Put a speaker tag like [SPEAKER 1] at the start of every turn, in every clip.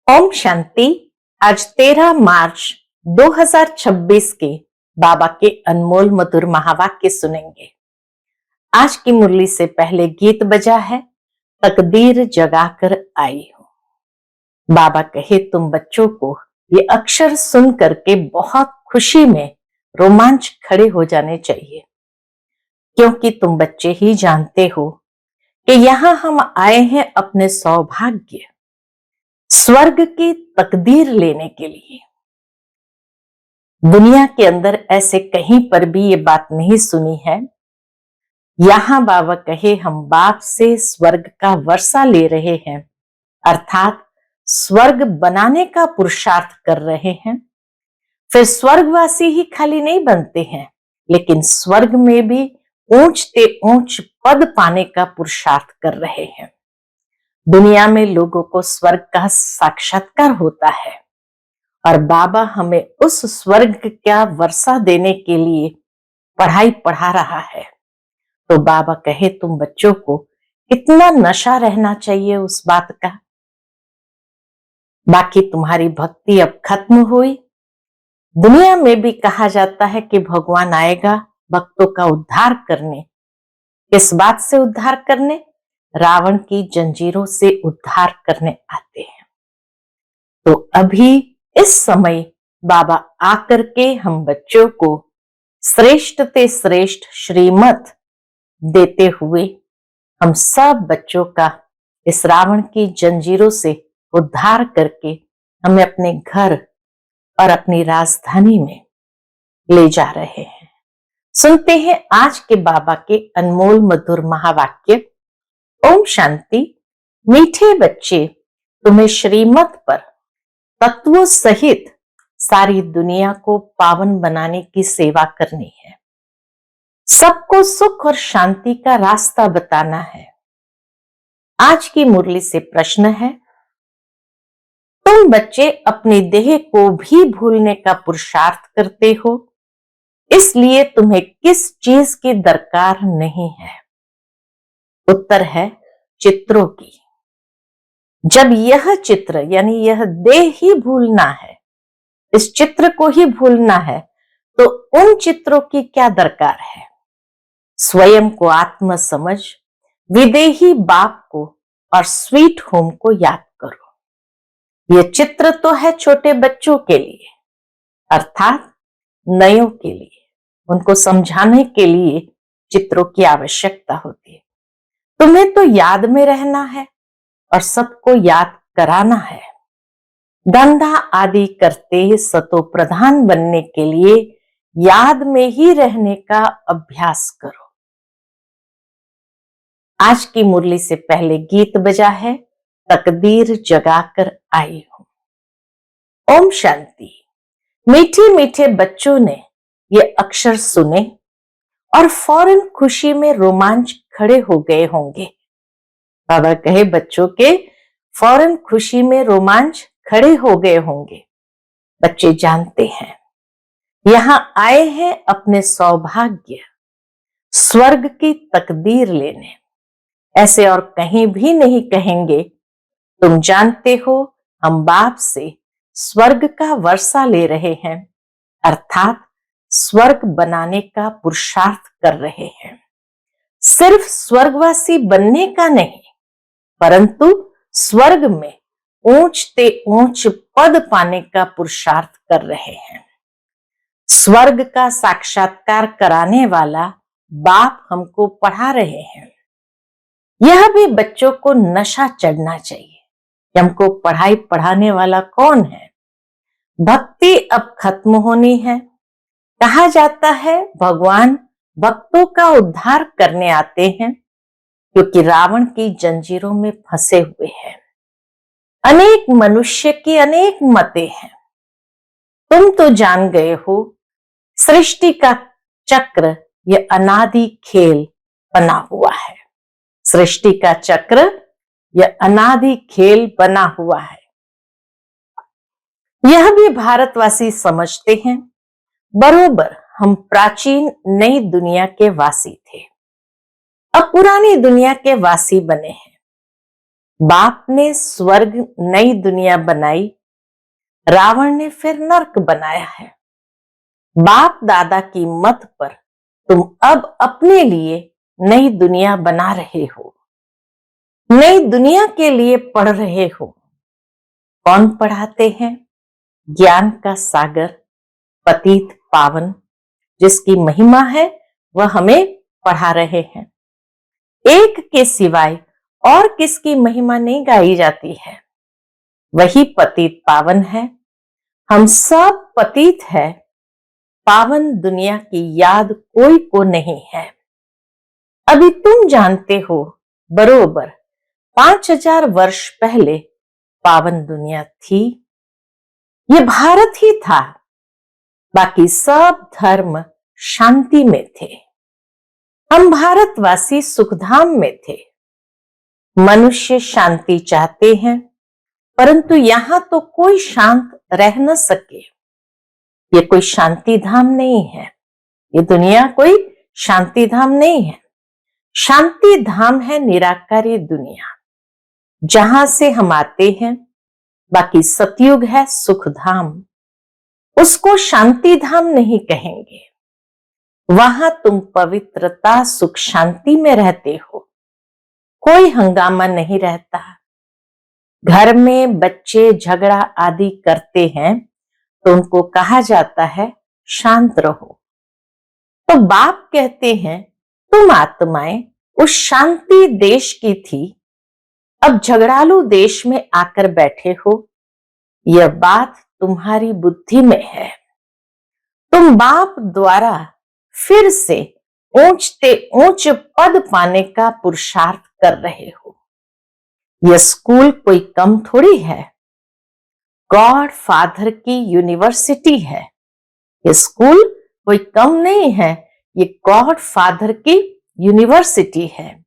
[SPEAKER 1] ओम शांति। आज 13 मार्च 2026 के बाबा के अनमोल मधुर महावाक्य सुनेंगे। आज की मुरली से पहले गीत बजा है, तकदीर जगाकर आई हूं। बाबा कहे तुम बच्चों को ये अक्षर सुन करके बहुत खुशी में रोमांच खड़े हो जाने चाहिए, क्योंकि तुम बच्चे ही जानते हो कि यहां हम आए हैं अपने सौभाग्य स्वर्ग की तकदीर लेने के लिए। दुनिया के अंदर ऐसे कहीं पर भी ये बात नहीं सुनी है। यहां बाबा कहे हम बाप से स्वर्ग का वर्षा ले रहे हैं, अर्थात स्वर्ग बनाने का पुरुषार्थ कर रहे हैं। फिर स्वर्गवासी ही खाली नहीं बनते हैं, लेकिन स्वर्ग में भी ऊंचते ऊंच पद पाने का पुरुषार्थ कर रहे हैं। दुनिया में लोगों को स्वर्ग का साक्षात्कार होता है और बाबा हमें उस स्वर्ग का वर्षा देने के लिए पढ़ाई पढ़ा रहा है। तो बाबा कहे तुम बच्चों को कितना नशा रहना चाहिए उस बात का। बाकी तुम्हारी भक्ति अब खत्म हुई। दुनिया में भी कहा जाता है कि भगवान आएगा भक्तों का उद्धार करने। किस बात से उद्धार करने? रावण की जंजीरों से उद्धार करने आते हैं। तो अभी इस समय बाबा आकर के हम बच्चों को श्रेष्ठ ते श्रेष्ठ श्रीमत देते हुए हम सब बच्चों का इस रावण की जंजीरों से उद्धार करके हमें अपने घर और अपनी राजधानी में ले जा रहे हैं। सुनते हैं आज के बाबा के अनमोल मधुर महावाक्य। ओम शांति। मीठे बच्चे, तुम्हें श्रीमत पर तत्वों सहित सारी दुनिया को पावन बनाने की सेवा करनी है। सबको सुख और शांति का रास्ता बताना है। आज की मुरली से प्रश्न है, तुम बच्चे अपनी देह को भी भूलने का पुरुषार्थ करते हो, इसलिए तुम्हें किस चीज की दरकार नहीं है? उत्तर है चित्रों की। जब यह चित्र यानी यह देह ही भूलना है, इस चित्र को ही भूलना है, तो उन चित्रों की क्या दरकार है? स्वयं को आत्म समझ, विदेही बाप को और स्वीट होम को याद करो। यह चित्र तो है छोटे बच्चों के लिए, अर्थात नयों के लिए। उनको समझाने के लिए चित्रों की आवश्यकता होती है। तुम्हें तो याद में रहना है और सबको याद कराना है। धंधा आदि करते सतो प्रधान बनने के लिए याद में ही रहने का अभ्यास करो। आज की मुरली से पहले गीत बजा है, तकदीर जगाकर आई हूं। ओम शांति। मीठे मीठे बच्चों ने ये अक्षर सुने और फौरन खुशी में रोमांच खड़े हो गए होंगे। बाबा कहे बच्चों के फौरन खुशी में रोमांच खड़े हो गए होंगे। बच्चे जानते हैं यहां आए हैं अपने सौभाग्य स्वर्ग की तकदीर लेने। ऐसे और कहीं भी नहीं कहेंगे। तुम जानते हो हम बाप से स्वर्ग का वर्षा ले रहे हैं, अर्थात स्वर्ग बनाने का पुरुषार्थ कर रहे हैं। सिर्फ स्वर्गवासी बनने का नहीं, परंतु स्वर्ग में ऊंचते ऊंच पद पाने का पुरुषार्थ कर रहे हैं। स्वर्ग का साक्षात्कार कराने वाला बाप हमको पढ़ा रहे हैं। यह भी बच्चों को नशा चढ़ना चाहिए कि हमको पढ़ाई पढ़ाने वाला कौन है। भक्ति अब खत्म होनी है। कहा जाता है भगवान भक्तों का उद्धार करने आते हैं, क्योंकि रावण की जंजीरों में फंसे हुए हैं। अनेक मनुष्य की अनेक मतें हैं। तुम तो जान गए हो सृष्टि का चक्र यह अनादि खेल बना हुआ है। सृष्टि का चक्र यह अनादि खेल बना हुआ है। यह भी भारतवासी समझते हैं। बरोबर हम प्राचीन नई दुनिया के वासी थे, अब पुरानी दुनिया के वासी बने हैं। बाप ने स्वर्ग नई दुनिया बनाई, रावण ने फिर नर्क बनाया है। बाप दादा की मत पर तुम अब अपने लिए नई दुनिया बना रहे हो, नई दुनिया के लिए पढ़ रहे हो। कौन पढ़ाते हैं? ज्ञान का सागर पतित पावन, जिसकी महिमा है वह हमें पढ़ा रहे हैं। एक के सिवाय और किसकी महिमा नहीं गाई जाती है। वही पतित पावन है। हम सब पतित है, पावन दुनिया की याद कोई को नहीं है। अभी तुम जानते हो बरोबर 5000 वर्ष पहले पावन दुनिया थी। ये भारत ही था, बाकी सब धर्म शांति में थे। हम भारतवासी सुखधाम में थे। मनुष्य शांति चाहते हैं, परंतु यहां तो कोई शांत रह न सके। ये कोई शांति धाम नहीं है। ये दुनिया कोई शांति धाम नहीं है। शांति धाम है निराकारी दुनिया, जहां से हम आते हैं। बाकी सतयुग है सुख धाम, उसको शांति धाम नहीं कहेंगे। वहां तुम पवित्रता सुख शांति में रहते हो, कोई हंगामा नहीं रहता। घर में बच्चे झगड़ा आदि करते हैं तो उनको कहा जाता है शांत रहो। तो बाप कहते हैं तुम आत्माएं उस शांति देश की थी, अब झगड़ालू देश में आकर बैठे हो। यह बात तुम्हारी बुद्धि में है। तुम बाप द्वारा फिर से ऊंचते ऊंच पद पाने का पुरुषार्थ कर रहे हो। यह स्कूल कोई कम थोड़ी है, गॉड फादर की यूनिवर्सिटी है। यह स्कूल कोई कम नहीं है, ये गॉड फादर की यूनिवर्सिटी है।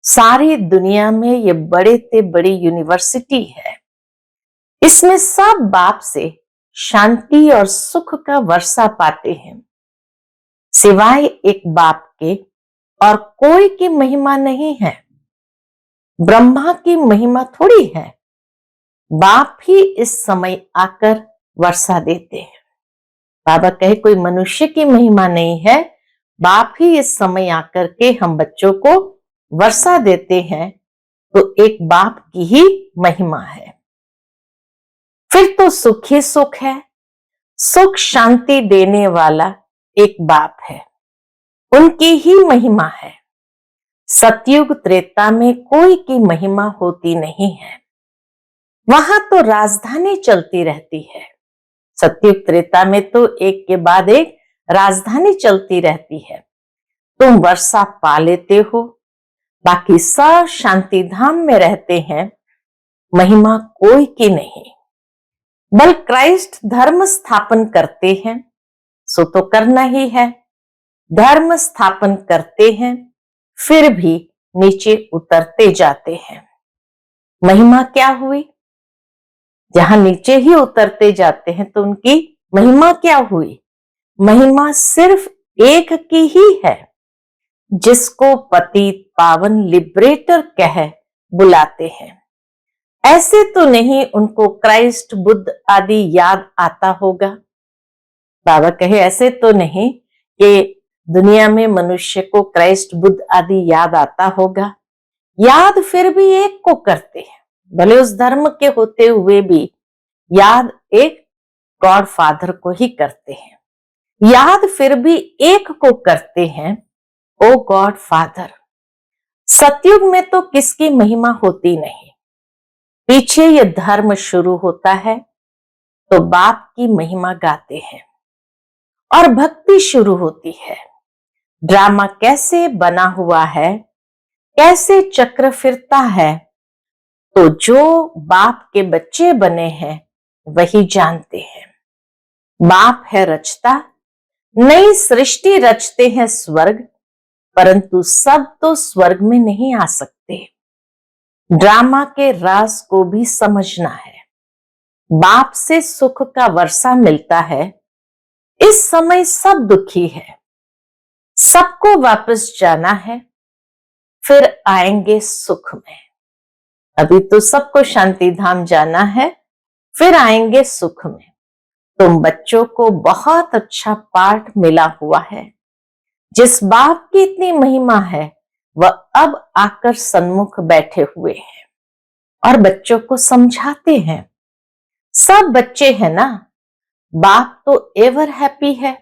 [SPEAKER 1] सारी दुनिया में ये बड़े से बड़ी यूनिवर्सिटी है। इसमें सब बाप से शांति और सुख का वर्षा पाते हैं। सिवाय एक बाप के और कोई की महिमा नहीं है। ब्रह्मा की महिमा थोड़ी है, बाप ही इस समय आकर वर्षा देते हैं। बाबा कहे कोई मनुष्य की महिमा नहीं है, बाप ही इस समय आकर के हम बच्चों को वर्षा देते हैं, तो एक बाप की ही महिमा है। फिर तो सुख ही सुख है। सुख शांति देने वाला एक बाप है, उनकी ही महिमा है। सतयुग त्रेता में कोई की महिमा होती नहीं है, वहां तो राजधानी चलती रहती है। सतयुग त्रेता में तो एक के बाद एक राजधानी चलती रहती है। तुम वर्षा पा लेते हो, बाकी सब शांति धाम में रहते हैं। महिमा कोई की नहीं। बल क्राइस्ट धर्म स्थापन करते हैं, सो तो करना ही है। धर्म स्थापन करते हैं, फिर भी नीचे उतरते जाते हैं। महिमा क्या हुई? जहां नीचे ही उतरते जाते हैं तो उनकी महिमा क्या हुई? महिमा सिर्फ एक की ही है, जिसको पतित पावन लिबरेटर कह बुलाते हैं। ऐसे तो नहीं उनको क्राइस्ट बुद्ध आदि याद आता होगा। बाबा कहे ऐसे तो नहीं कि दुनिया में मनुष्य को क्राइस्ट बुद्ध आदि याद आता होगा। याद फिर भी एक को करते हैं, भले उस धर्म के होते हुए भी याद एक गॉड फादर को ही करते हैं। याद फिर भी एक को करते हैं, ओ गॉड फादर। सतयुग में तो किसकी महिमा होती नहीं। पीछे ये धर्म शुरू होता है तो बाप की महिमा गाते हैं और भक्ति शुरू होती है। ड्रामा कैसे बना हुआ है, कैसे चक्र फिरता है, तो जो बाप के बच्चे बने हैं वही जानते हैं। बाप है रचता, नई सृष्टि रचते हैं स्वर्ग, परंतु सब तो स्वर्ग में नहीं आ सकते। ड्रामा के राज को भी समझना है। बाप से सुख का वर्षा मिलता है। इस समय सब दुखी है, सबको वापस जाना है, फिर आएंगे सुख में। अभी तो सबको शांति धाम जाना है, फिर आएंगे सुख में। तुम बच्चों को बहुत अच्छा पाठ मिला हुआ है। जिस बाप की इतनी महिमा है वह अब आकर सन्मुख बैठे हुए हैं और बच्चों को समझाते हैं। सब बच्चे हैं ना, बाप तो एवर हैप्पी है।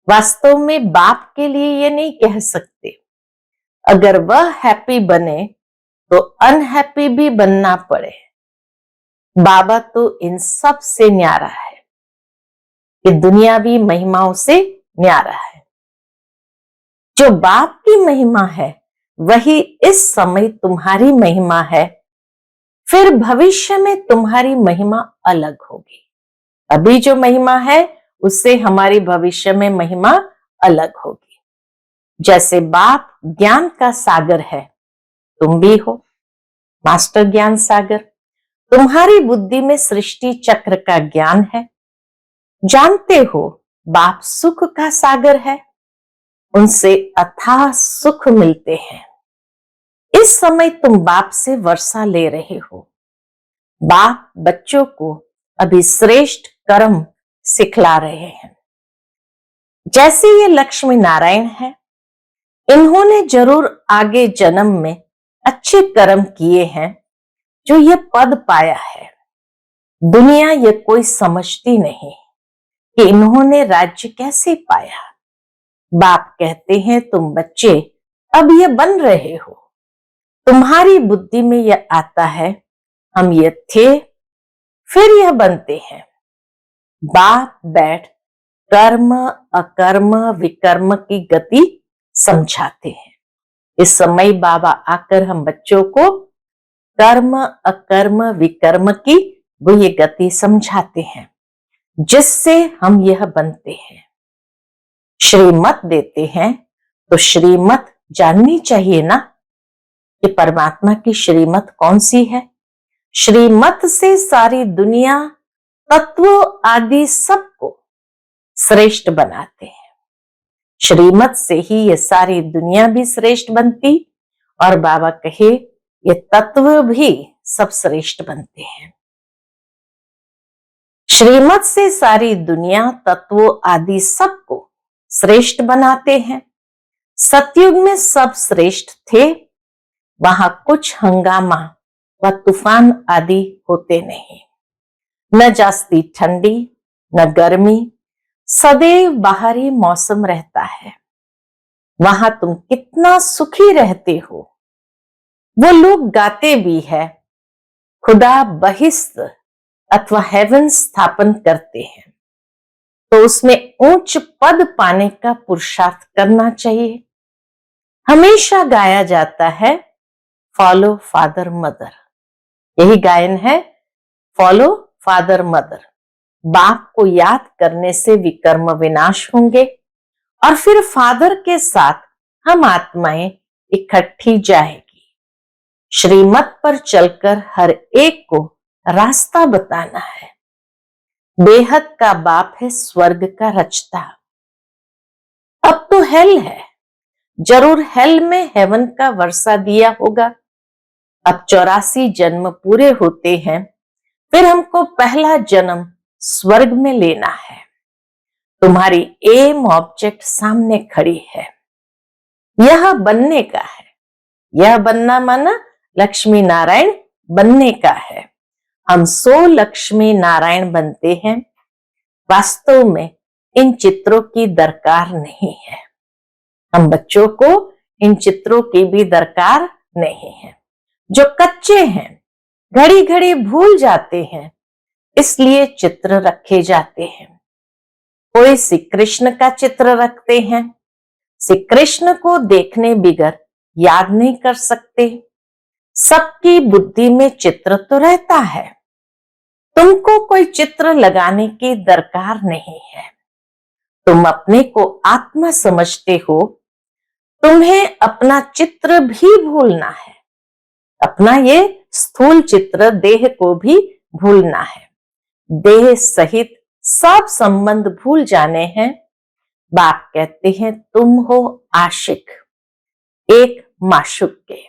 [SPEAKER 1] वास्तव में बाप के लिए ये नहीं कह सकते। अगर वह हैप्पी बने तो अनहैप्पी भी बनना पड़े। बाबा तो इन सब से न्यारा है, कि दुनियावी महिमाओं से न्यारा है। जो बाप की महिमा है वही इस समय तुम्हारी महिमा है, फिर भविष्य में तुम्हारी महिमा अलग होगी। अभी जो महिमा है उससे हमारी भविष्य में महिमा अलग होगी। जैसे बाप ज्ञान का सागर है, तुम भी हो मास्टर ज्ञान सागर। तुम्हारी बुद्धि में सृष्टि चक्र का ज्ञान है। जानते हो बाप सुख का सागर है, उनसे अथाह सुख मिलते हैं। इस समय तुम बाप से वर्षा ले रहे हो। बाप बच्चों को अभी श्रेष्ठ कर्म सिखला रहे हैं। जैसे ये लक्ष्मी नारायण है, इन्होंने जरूर आगे जन्म में अच्छे कर्म किए हैं जो ये पद पाया है। दुनिया ये कोई समझती नहीं कि इन्होंने राज्य कैसे पाया। बाप कहते हैं तुम बच्चे अब ये बन रहे हो। तुम्हारी बुद्धि में यह आता है हम ये थे, फिर यह बनते हैं। बाप बैठ कर्म अकर्म विकर्म की गति समझाते हैं। इस समय बाबा आकर हम बच्चों को कर्म अकर्म विकर्म की वो ये गति समझाते हैं, जिससे हम यह बनते हैं। श्रीमत देते हैं तो श्रीमत जाननी चाहिए ना कि परमात्मा की श्रीमत कौन सी है। श्रीमत से सारी दुनिया तत्व आदि सबको श्रेष्ठ बनाते हैं। श्रीमत से ही ये सारी दुनिया भी श्रेष्ठ बनती और बाबा कहे ये तत्व भी सब श्रेष्ठ बनते हैं। श्रीमत से सारी दुनिया तत्वों आदि सबको श्रेष्ठ बनाते हैं। सतयुग में सब श्रेष्ठ थे, वहां कुछ हंगामा व तूफान आदि होते नहीं। न जास्ती ठंडी न गर्मी, सदैव बाहरी मौसम रहता है। वहां तुम कितना सुखी रहते हो। वो लोग गाते भी है, खुदा बहिस्त अथवा हेवन स्थापन करते हैं, तो उसमें उच्च पद पाने का पुरुषार्थ करना चाहिए। हमेशा गाया जाता है फॉलो फादर मदर, यही गायन है फॉलो फादर मदर। बाप को याद करने से विकर्म विनाश होंगे और फिर फादर के साथ हम आत्माएं इकट्ठी जाएगी। श्रीमत पर चलकर हर एक को रास्ता बताना है। बेहद का बाप है स्वर्ग का रचता। अब तो हेल है, जरूर हेल में हेवन का वर्षा दिया होगा। अब 84 जन्म पूरे होते हैं, फिर हमको पहला जन्म स्वर्ग में लेना है। तुम्हारी एम ऑब्जेक्ट सामने खड़ी है, यह बनने का है। यह बनना माना लक्ष्मी नारायण बनने का है। हम 100 लक्ष्मी नारायण बनते हैं। वास्तव में इन चित्रों की दरकार नहीं है। हम बच्चों को इन चित्रों की भी दरकार नहीं है। जो कच्चे हैं घड़ी घड़ी भूल जाते हैं, इसलिए चित्र रखे जाते हैं। कोई श्री कृष्ण का चित्र रखते हैं, श्री कृष्ण को देखने बिगर याद नहीं कर सकते। सबकी बुद्धि में चित्र तो रहता है, तुमको कोई चित्र लगाने की दरकार नहीं है। तुम अपने को आत्मा समझते हो, तुम्हें अपना चित्र भी भूलना है। अपना ये स्थूल चित्र देह को भी भूलना है। देह सहित सब संबंध भूल जाने हैं। बाप कहते हैं तुम हो आशिक एक माशूक के।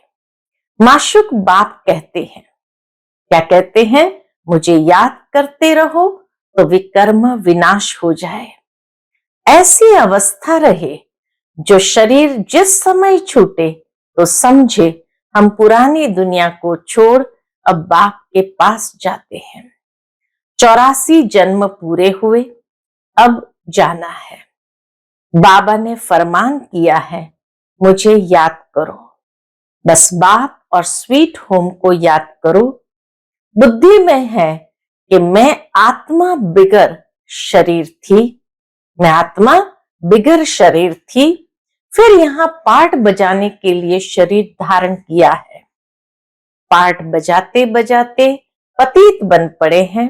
[SPEAKER 1] माशूक बाप कहते हैं, क्या कहते हैं? मुझे याद करते रहो तो विकर्म विनाश हो जाए। ऐसी अवस्था रहे जो शरीर जिस समय छूटे तो समझे हम पुरानी दुनिया को छोड़ अब बाप के पास जाते हैं। 84 जन्म पूरे हुए, अब जाना है। बाबा ने फरमान किया है, मुझे याद करो। बस बाप और स्वीट होम को याद करो। बुद्धि में है कि मैं आत्मा बिगर शरीर थी, मैं आत्मा बिगर शरीर थी, फिर यहाँ पार्ट बजाने के लिए शरीर धारण किया है। पार्ट बजाते बजाते पतित बन पड़े हैं।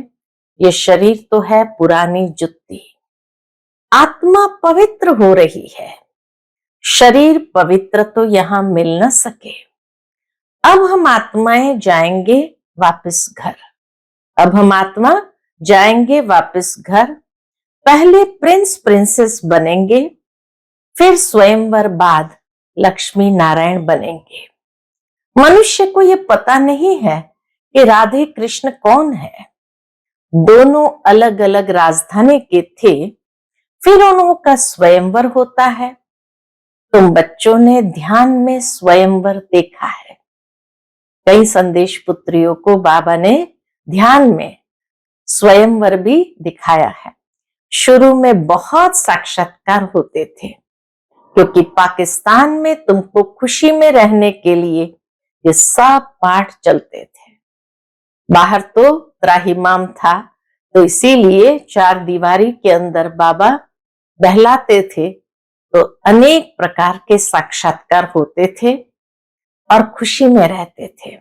[SPEAKER 1] ये शरीर तो है पुरानी जुत्ती। आत्मा पवित्र हो रही है, शरीर पवित्र तो यहां मिल न सके। अब हम आत्माएं जाएंगे वापस घर। अब हम आत्मा जाएंगे वापस घर। पहले प्रिंस प्रिंसेस बनेंगे, फिर स्वयंवर बाद लक्ष्मी नारायण बनेंगे। मनुष्य को यह पता नहीं है कि राधे कृष्ण कौन है। दोनों अलग अलग राजधानी के थे, फिर उनका स्वयंवर होता है। तुम बच्चों ने ध्यान में स्वयंवर देखा है। कई संदेश पुत्रियों को बाबा ने ध्यान में स्वयंवर भी दिखाया है। शुरू में बहुत साक्षात्कार होते थे, क्योंकि पाकिस्तान में तुमको खुशी में रहने के लिए ये सब पाठ चलते थे। बाहर तो त्राहिमाम था, तो इसीलिए चार दीवारी के अंदर बाबा बहलाते थे, तो अनेक प्रकार के साक्षात्कार होते थे और खुशी में रहते थे।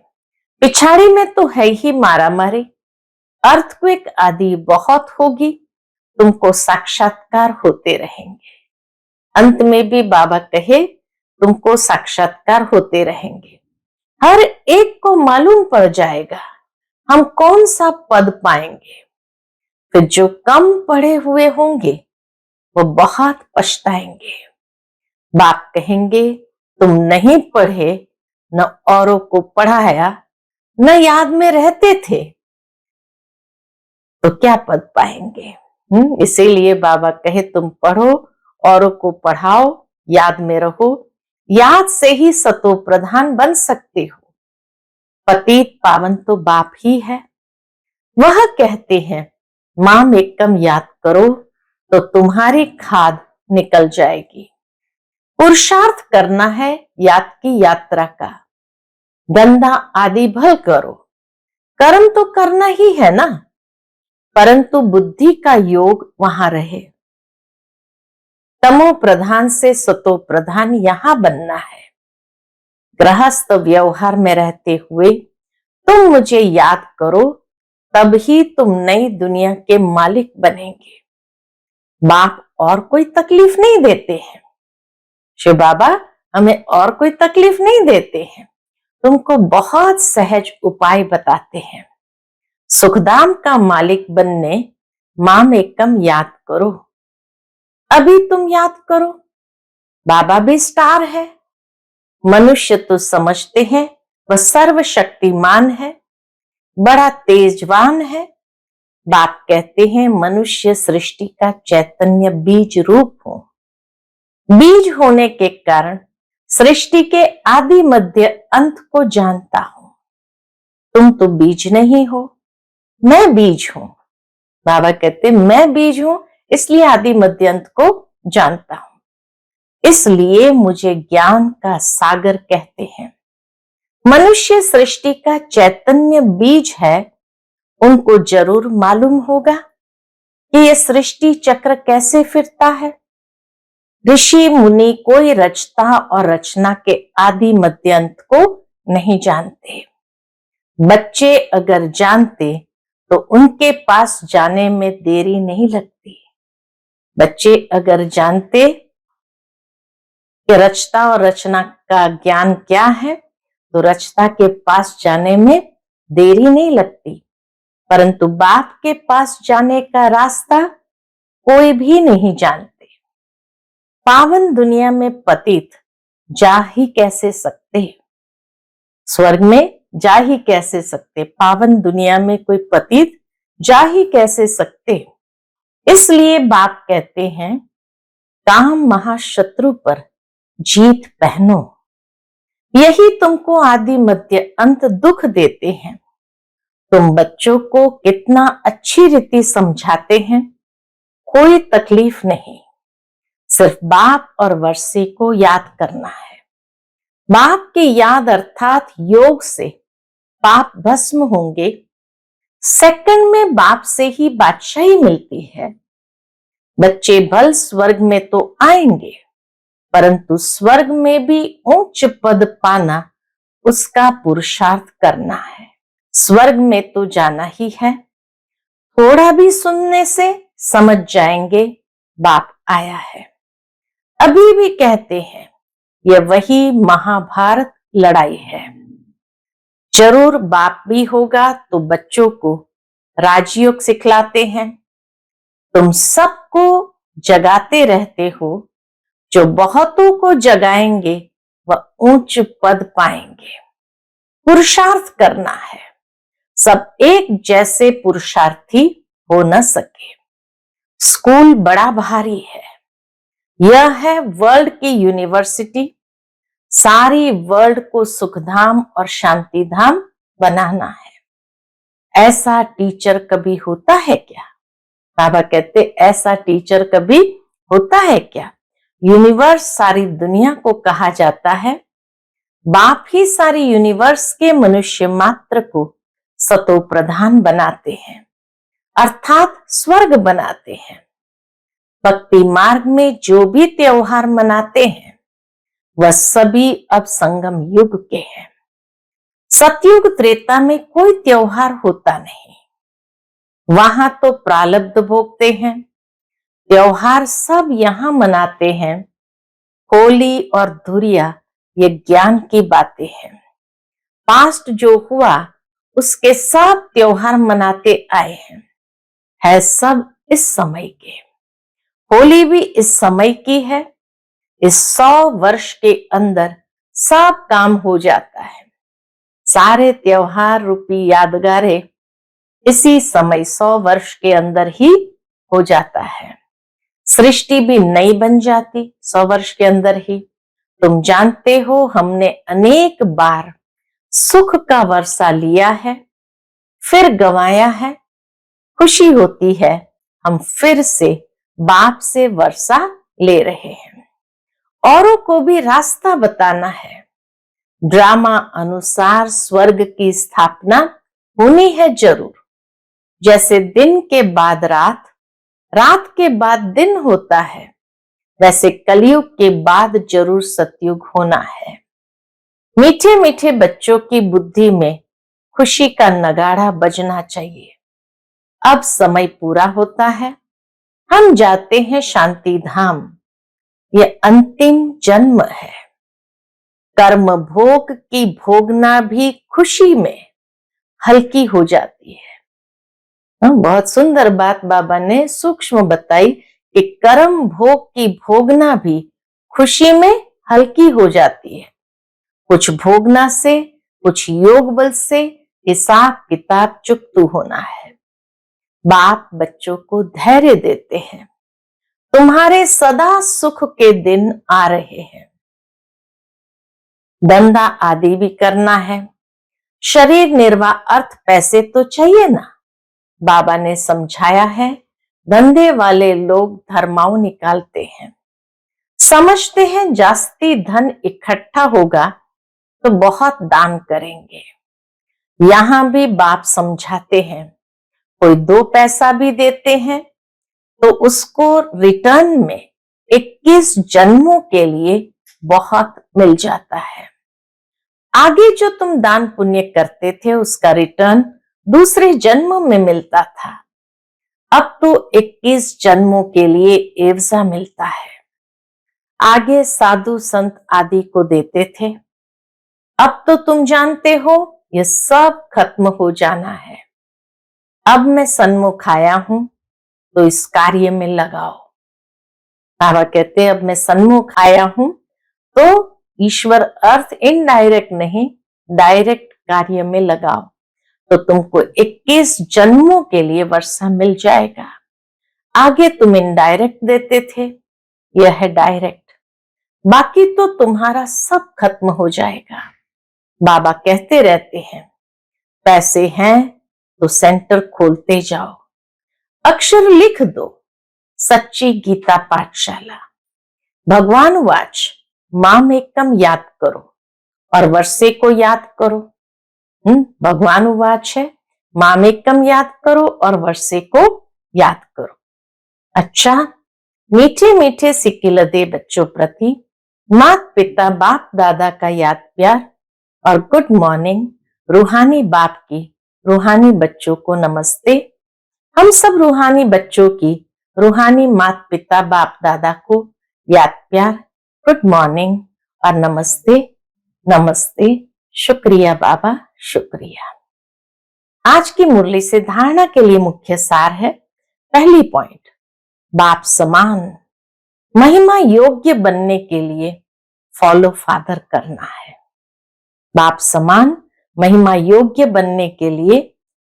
[SPEAKER 1] पिछाड़ी में तो है ही मारा मारी, अर्थक्वेक आदि बहुत होगी, तुमको साक्षात्कार होते रहेंगे। अंत में भी बाबा कहे तुमको साक्षात्कार होते रहेंगे। हर एक को मालूम पड़ जाएगा हम कौन सा पद पाएंगे। फिर जो कम पढ़े हुए होंगे वो बहुत पछताएंगे। बाप कहेंगे तुम नहीं पढ़े, न औरों को पढ़ाया, न याद में रहते थे, तो क्या पद पाएंगे। इसीलिए बाबा कहे तुम पढ़ो, औरों को पढ़ाओ, याद में रहो। याद से ही सतो प्रधान बन सकते हो। पतित पावन तो बाप ही है। वह कहते हैं माम एकम याद करो तो तुम्हारी खाद निकल जाएगी। पुरुषार्थ करना है याद की यात्रा का। गंदा आदि भल करो, कर्म तो करना ही है ना, परंतु बुद्धि का योग वहां रहे। तमो प्रधान से सतो प्रधान यहां बनना है। गृहस्थ व्यवहार में रहते हुए तुम मुझे याद करो, तब ही तुम नई दुनिया के मालिक बनेंगे। बाप और कोई तकलीफ नहीं देते हैं। शिव बाबा हमें और कोई तकलीफ नहीं देते हैं, तुमको बहुत सहज उपाय बताते हैं। सुखधाम का मालिक बनने माम एकम याद करो। अभी तुम याद करो, बाबा भी स्टार है। मनुष्य तो समझते हैं वह सर्वशक्तिमान है, बड़ा तेजवान है। बाप कहते हैं मनुष्य सृष्टि का चैतन्य बीज रूप हो। बीज होने के कारण सृष्टि के आदि मध्य अंत को जानता हूं। तुम तो बीज नहीं हो, मैं बीज हूं। बाबा कहते मैं बीज हूं, इसलिए आदि मध्य अंत को जानता हूं। इसलिए मुझे ज्ञान का सागर कहते हैं। मनुष्य सृष्टि का चैतन्य बीज है, उनको जरूर मालूम होगा कि यह सृष्टि चक्र कैसे फिरता है। ऋषि मुनि कोई रचता और रचना के आदि मध्य अंत को नहीं जानते। बच्चे अगर जानते तो उनके पास जाने में देरी नहीं लगती। बच्चे अगर जानते कि रचता और रचना का ज्ञान क्या है, तो रचता के पास जाने में देरी नहीं लगती। परंतु बाप के पास जाने का रास्ता कोई भी नहीं जानते। पावन दुनिया में पतित जा ही कैसे सकते। स्वर्ग में जा ही कैसे सकते, पावन दुनिया में कोई पतित जा ही कैसे सकते। इसलिए बाप कहते हैं, काम महाशत्रु पर जीत पहनो। यही तुमको आदि मध्य अंत दुख देते हैं। तुम बच्चों को कितना अच्छी रीति समझाते हैं, कोई तकलीफ नहीं, सिर्फ बाप और वर्षे को याद करना है। बाप की याद अर्थात योग से पाप भस्म होंगे। सेकंड में बाप से ही बादशाही मिलती है। बच्चे भल स्वर्ग में तो आएंगे, परंतु स्वर्ग में भी उच्च पद पाना उसका पुरुषार्थ करना है। स्वर्ग में तो जाना ही है। थोड़ा भी सुनने से समझ जाएंगे बाप आया है। अभी भी कहते हैं, यह वही महाभारत लड़ाई है। जरूर बाप भी होगा तो बच्चों को राजयोग सिखलाते हैं। तुम सबको जगाते रहते हो, जो बहुतों को जगाएंगे वह ऊंच पद पाएंगे। पुरुषार्थ करना है, सब एक जैसे पुरुषार्थी हो न सके। स्कूल बड़ा भारी है। यह है वर्ल्ड की यूनिवर्सिटी। सारी वर्ल्ड को सुखधाम और शांति धाम बनाना है। ऐसा टीचर कभी होता है क्या? बाबा कहते, ऐसा टीचर कभी होता है क्या? यूनिवर्स सारी दुनिया को कहा जाता है। बाप ही सारी यूनिवर्स के मनुष्य मात्र को सतो प्रधान बनाते हैं, अर्थात स्वर्ग बनाते हैं। भक्ति मार्ग में जो भी त्योहार मनाते हैं वह सभी अब संगम युग के हैं। सतयुग त्रेता में कोई त्योहार होता नहीं, वहां तो प्रारब्ध भोगते हैं। त्योहार सब यहां मनाते हैं। होली और धुरिया ये ज्ञान की बातें हैं। पास्ट जो हुआ उसके सब त्योहार मनाते आए हैं, है सब इस समय के। होली भी इस समय की है। इस 100 वर्ष के अंदर सब काम हो जाता है। सारे त्योहार रूपी यादगारें इसी समय 100 वर्ष के अंदर ही हो जाता है। सृष्टि भी नई बन जाती 100 वर्ष के अंदर ही। तुम जानते हो, हमने अनेक बार सुख का वर्षा लिया है, फिर गंवाया है। खुशी होती है हम फिर से बाप से वर्षा ले रहे हैं। औरों को भी रास्ता बताना है। ड्रामा अनुसार स्वर्ग की स्थापना होनी है जरूर। जैसे दिन के बाद रात, रात के बाद दिन होता है, वैसे कलयुग के बाद जरूर सतयुग होना है। मीठे मीठे बच्चों की बुद्धि में खुशी का नगाड़ा बजना चाहिए। अब समय पूरा होता है, हम जाते हैं शांति धाम। यह अंतिम जन्म है। कर्म भोग की भोगना भी खुशी में हल्की हो जाती है। बहुत सुंदर बात बाबा ने सूक्ष्म बताई कि कर्म भोग की भोगना भी खुशी में हल्की हो जाती है। कुछ भोगना से, कुछ योग बल से हिसाब किताब चुकतू होना है। बाप बच्चों को धैर्य देते हैं। तुम्हारे सदा सुख के दिन आ रहे हैं। धंधा आदि भी करना है। शरीर निर्वाह अर्थ पैसे तो चाहिए ना। बाबा ने समझाया है, धंधे वाले लोग धर्माओं निकालते हैं, समझते हैं जास्ती धन इकट्ठा होगा तो बहुत दान करेंगे। यहां भी बाप समझाते हैं, कोई 2 पैसा भी देते हैं तो उसको रिटर्न में 21 जन्मों के लिए बहुत मिल जाता है। आगे जो तुम दान पुण्य करते थे उसका रिटर्न दूसरे जन्म में मिलता था। अब तो 21 जन्मों के लिए एवजा मिलता है। आगे साधु संत आदि को देते थे, अब तो तुम जानते हो ये सब खत्म हो जाना है। अब मैं सन्मुख आया हूं तो इस कार्य में लगाओ। बाबा कहते हैं, अब मैं सन्मुख आया हूं तो ईश्वर अर्थ इनडायरेक्ट नहीं, डायरेक्ट कार्य में लगाओ तो तुमको 21 जन्मों के लिए वर्षा मिल जाएगा। आगे तुम इनडायरेक्ट देते थे, यह है डायरेक्ट। बाकी तो तुम्हारा सब खत्म हो जाएगा। बाबा कहते रहते हैं, पैसे हैं तो सेंटर खोलते जाओ, अक्षर लिख दो, सच्ची गीता पाठशाला। भगवान वाच माम एकम याद करो और वर्षे को याद करो। भगवान वाच है, माम एकम याद करो और वर्षे को याद करो। अच्छा, मीठे मीठे सिक्किलदे बच्चों प्रति माता पिता बाप दादा का याद प्यार और गुड मॉर्निंग। रूहानी बाप की रूहानी बच्चों को नमस्ते। हम सब रूहानी बच्चों की रूहानी माता पिता बाप दादा को याद प्यार, गुड मॉर्निंग और नमस्ते नमस्ते। शुक्रिया बाबा, शुक्रिया। आज की मुरली से धारणा के लिए मुख्य सार है, पहली पॉइंट, बाप समान महिमा योग्य बनने के लिए फॉलो फादर करना है। बाप समान महिमा योग्य बनने के लिए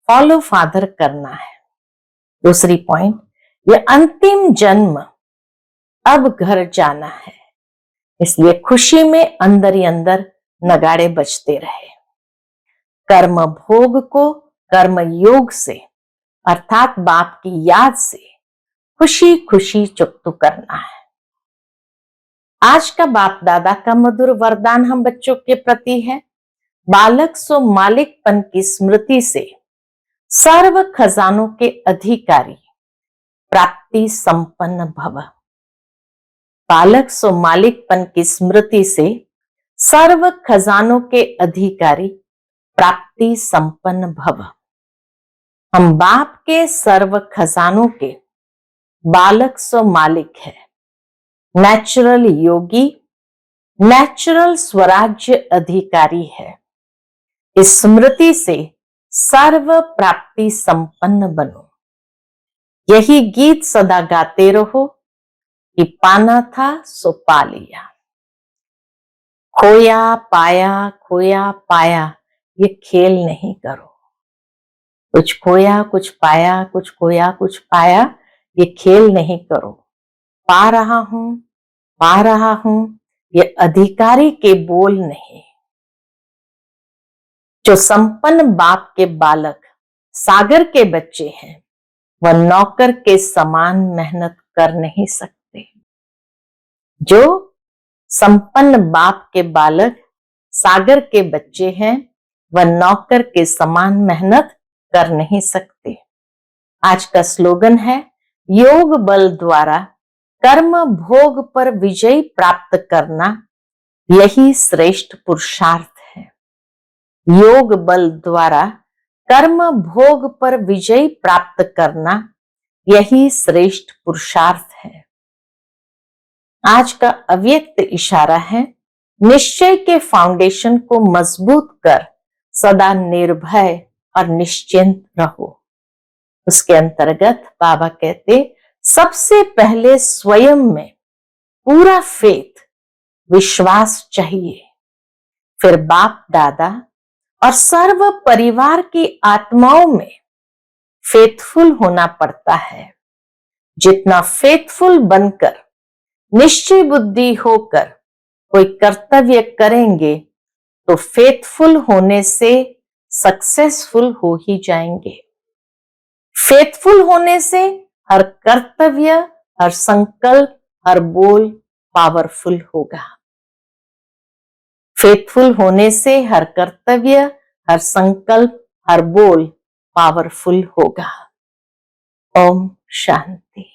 [SPEAKER 1] फॉलो फादर करना है। दूसरी पॉइंट, ये अंतिम जन्म, अब घर जाना है, इसलिए खुशी में अंदर ही अंदर नगाड़े बजते रहे। कर्म भोग को कर्म योग से अर्थात बाप की याद से खुशी खुशी चुकतू करना है। आज का बाप दादा का मधुर वरदान हम बच्चों के प्रति है, बालक सो मालिकपन की स्मृति से सर्व खजानों के अधिकारी प्राप्ति संपन्न भव। बालक सो मालिकपन की स्मृति से सर्व खजानों के अधिकारी प्राप्ति संपन्न भव। हम बाप के सर्व खजानों के बालक सो मालिक है, नेचुरल योगी, नेचुरल स्वराज्य अधिकारी है। इस स्मृति से सर्व प्राप्ति संपन्न बनो। यही गीत सदा गाते रहो कि पाना था सो पा लिया, खोया पाया ये खेल नहीं करो। कुछ खोया कुछ पाया, कुछ खोया कुछ पाया, ये खेल नहीं करो। पा रहा हूं ये अधिकारी के बोल नहीं। जो संपन्न बाप के बालक सागर के बच्चे हैं, वह नौकर के समान मेहनत कर नहीं सकते। जो संपन्न बाप के बालक सागर के बच्चे हैं, वह नौकर के समान मेहनत कर नहीं सकते। आज का स्लोगन है, योग बल द्वारा कर्म भोग पर विजय प्राप्त करना यही श्रेष्ठ पुरुषार्थ है। योग बल द्वारा कर्म भोग पर विजय प्राप्त करना यही श्रेष्ठ पुरुषार्थ है। आज का अव्यक्त इशारा है, निश्चय के फाउंडेशन को मजबूत कर सदा निर्भय और निश्चिंत रहो। उसके अंतर्गत बाबा कहते, सबसे पहले स्वयं में पूरा फेथ विश्वास चाहिए, फिर बाप दादा और सर्व परिवार की आत्माओं में फेथफुल होना पड़ता है। जितना फेथफुल बनकर निश्चय बुद्धि होकर कोई कर्तव्य करेंगे तो फेथफुल होने से सक्सेसफुल हो ही जाएंगे। फेथफुल होने से हर कर्तव्य, हर संकल्प, हर बोल पावरफुल होगा। फेथफुल होने से हर कर्तव्य, हर संकल्प, हर बोल पावरफुल होगा। ओम शांति।